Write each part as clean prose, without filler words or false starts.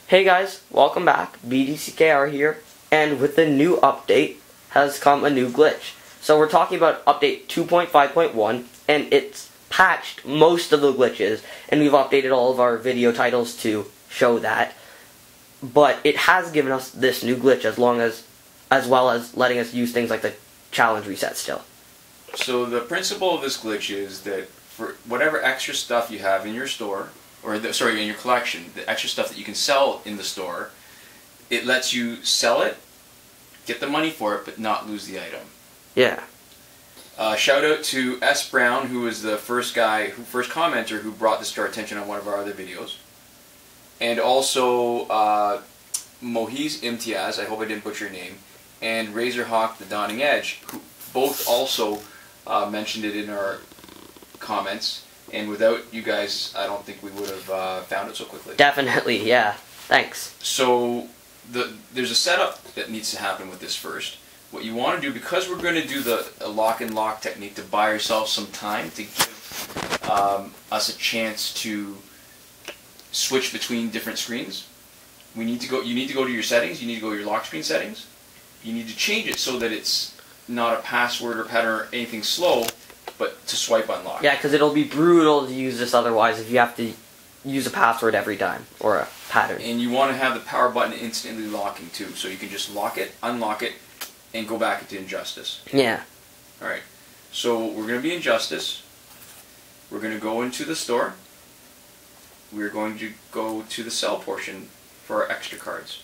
Hey guys, welcome back. BDCKR here, and with the new update has come a new glitch. So we're talking about update 2.5.1, and it's patched most of the glitches, and we've updated all of our video titles to show that. But it has given us this new glitch as well as letting us use things like the challenge reset still. So the principle of this glitch is that for whatever extra stuff you have in your store, in your collection, the extra stuff that you can sell in the store, it lets you sell it, get the money for it, but not lose the item. Yeah. Shout out to S Browne, who was the first commenter who brought this to our attention on one of our other videos. And also Mohiz, Imtiaz, I hope I didn't butcher your name, and RazzorHawk, TheDawningEdge, who both also mentioned it in our comments. And without you guys, I don't think we would have found it so quickly. Definitely, yeah. Thanks. So there's a setup that needs to happen with this first. What you want to do, because we're going to do the lock and lock technique to buy yourself some time to give us a chance to switch between different screens, you need to go to your settings, you need to go to your lock screen settings, you need to change it so that it's not a password or pattern or anything slow, but to swipe unlock. Yeah, because it'll be brutal to use this otherwise if you have to use a password every time, or a pattern. And you want to have the power button instantly locking too, so you can just lock it, unlock it, and go back into Injustice. Yeah. Alright, so we're going to be Injustice. We're going to go into the store. We're going to go to the sell portion for our extra cards.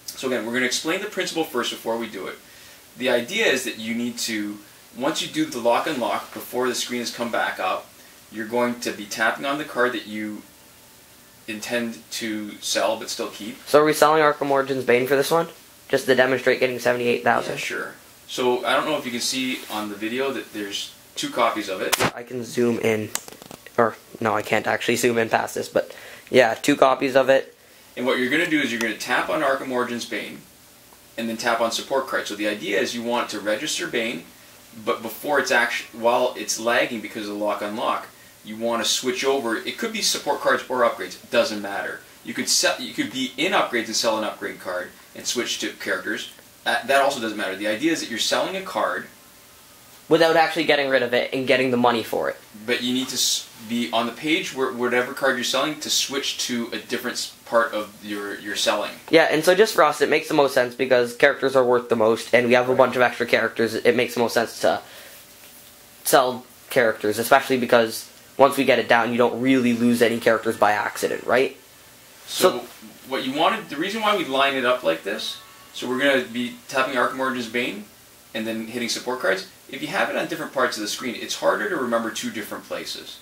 So again, we're going to explain the principle first before we do it. The idea is that you need to, once you do the lock and lock, before the screen has come back up, you're going to be tapping on the card that you intend to sell but still keep. So are we selling Arkham Origins Bane for this one? Just to demonstrate getting 78,000? Yeah, sure. So I don't know if you can see on the video that there's 2 copies of it. I can zoom in, or no, I can't actually zoom in past this, but yeah, 2 copies of it. And what you're going to do is you're going to tap on Arkham Origins Bane, and then tap on support card. So the idea is you want to register Bane, but before it's while it's lagging because of the lock unlock, you want to switch over. It could be support cards or upgrades. It doesn't matter. You could be in upgrades and sell an upgrade card and switch to characters. That also doesn't matter. The idea is that you're selling a card without actually getting rid of it and getting the money for it. But you need to be on the page where whatever card you're selling to switch to a different part of your selling. Yeah, and so just for us, it makes the most sense because characters are worth the most, and we have a bunch of extra characters. It makes the most sense to sell characters, especially because once we get it down, you don't really lose any characters by accident, right? So what you wanted, the reason why we line it up like this, so we're going to be tapping Arkham Origins Bane and then hitting support cards. If you have it on different parts of the screen, it's harder to remember 2 different places.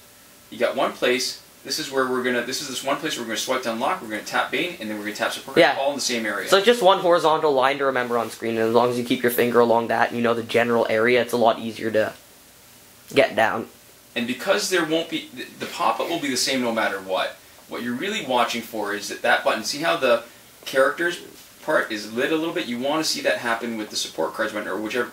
You got one place. This is where this one place where we're gonna swipe to unlock. We're gonna tap Bane, and then we're gonna tap support. Yeah. All in the same area. So it's just one horizontal line to remember on screen, and as long as you keep your finger along that, and you know the general area, it's a lot easier to get down. And because there won't be the pop-up will be the same no matter what. What you're really watching for is that button. See how the characters part is lit a little bit? You want to see that happen with the support cards button or whichever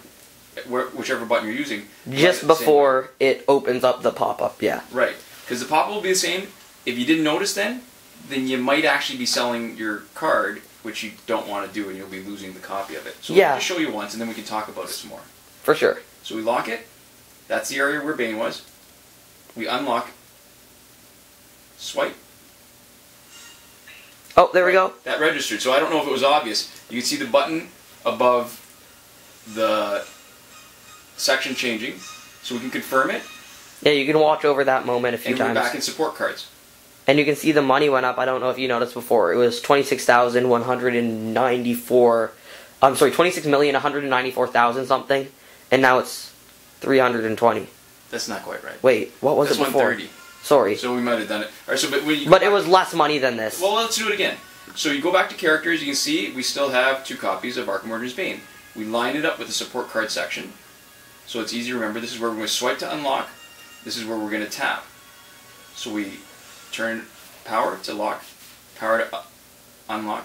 button you're using. Just before it opens up the pop-up, yeah. Right. Because the pop-up will be the same. If you didn't notice then you might actually be selling your card, which you don't want to do, and you'll be losing the copy of it. So yeah. I'll just show you once, and then we can talk about it some more. For sure. So we lock it. That's the area where Bane was. We unlock. Swipe. Oh, there we go. That registered. So I don't know if it was obvious. You can see the button above the section changing, so we can confirm it. Yeah, you can watch over that moment a few times. And we're back in support cards. And you can see the money went up. I don't know if you noticed before. It was 26,194. I'm sorry, 26,194,000 something, and now it's 320. That's not quite right. Wait, what was it before? 130. Sorry. So we might have done it. All right, so but it was less money than this. Well, let's do it again. So you go back to characters. You can see we still have 2 copies of Arkham Origins Bane. We line it up with the support card section, so it's easy to remember. This is where we're going to swipe to unlock. This is where we're going to tap. So we turn power to lock, power to unlock.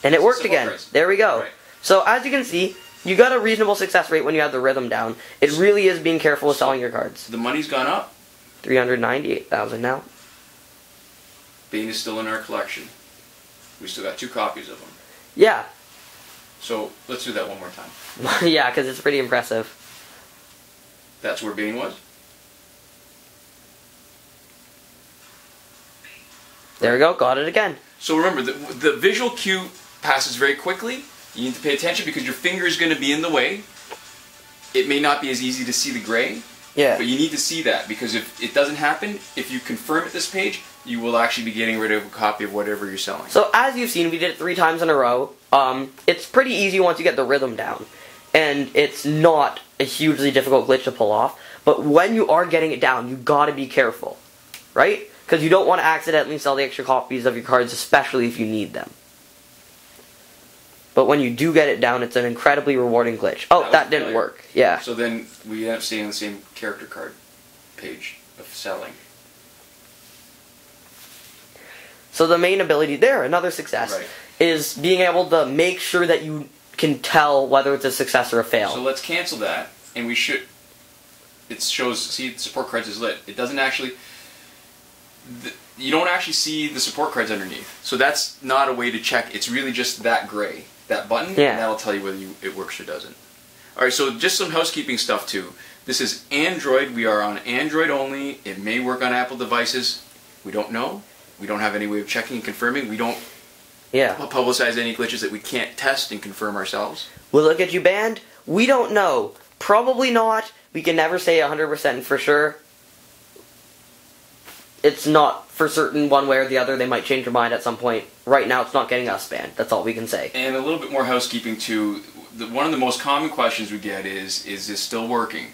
And it worked again. Cards. There we go. Right. So as you can see, you got a reasonable success rate when you have the rhythm down. It really is being careful with selling your cards. The money's gone up. 398,000 now. Bane is still in our collection. We still got 2 copies of him. Yeah. So let's do that one more time. Yeah, because it's pretty impressive. That's where Bane was? There we go, got it again. So remember, the visual cue passes very quickly. You need to pay attention because your finger is going to be in the way. It may not be as easy to see the gray, Yeah. but you need to see that because if it doesn't happen, if you confirm at this page, you will actually be getting rid of a copy of whatever you're selling. So as you've seen, we did it 3 times in a row. It's pretty easy once you get the rhythm down. And it's not a hugely difficult glitch to pull off. But when you are getting it down, you gotta be careful. Right? Because you don't want to accidentally sell the extra copies of your cards, especially if you need them. But when you do get it down, it's an incredibly rewarding glitch. Oh, that didn't work. Yeah. So then we end up staying on the same character card page of selling. So the main ability there, another success, Right. is being able to make sure that you can tell whether it's a success or a fail. So let's cancel that, and we should. It shows. See, support cards is lit. It doesn't actually. You don't actually see the support cards underneath. So that's not a way to check. It's really just that gray, that button, Yeah. and that'll tell you whether it works or doesn't. Alright, so just some housekeeping stuff too. This is Android. We are on Android only. It may work on Apple devices. We don't know. We don't have any way of checking and confirming. We don't publicize any glitches that we can't test and confirm ourselves. Will it get you banned? We don't know. Probably not. We can never say 100% for sure. It's not for certain one way or the other. They might change their mind at some point. Right now, it's not getting us banned. That's all we can say. And a little bit more housekeeping too. One of the most common questions we get is this still working?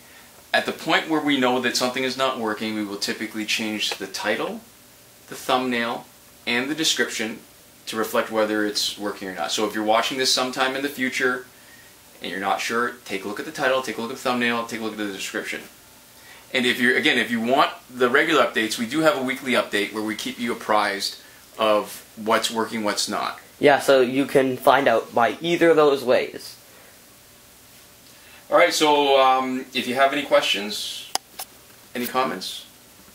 At the point where we know that something is not working, we will typically change the title, the thumbnail, and the description to reflect whether it's working or not. So if you're watching this sometime in the future and you're not sure, take a look at the title, take a look at the thumbnail, take a look at the description. And if you want the regular updates, we do have a weekly update where we keep you apprised of what's working, what's not. Yeah, so you can find out by either of those ways. Alright, so if you have any questions, any comments,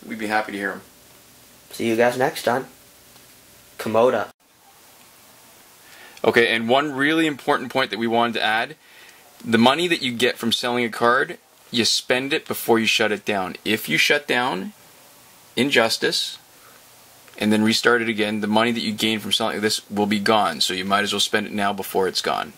we'd be happy to hear them. See you guys next time. Komoda. Okay, and one really important point that we wanted to add, the money that you get from selling a card, you spend it before you shut it down. If you shut down Injustice and then restart it again, the money that you gain from selling this will be gone, so you might as well spend it now before it's gone.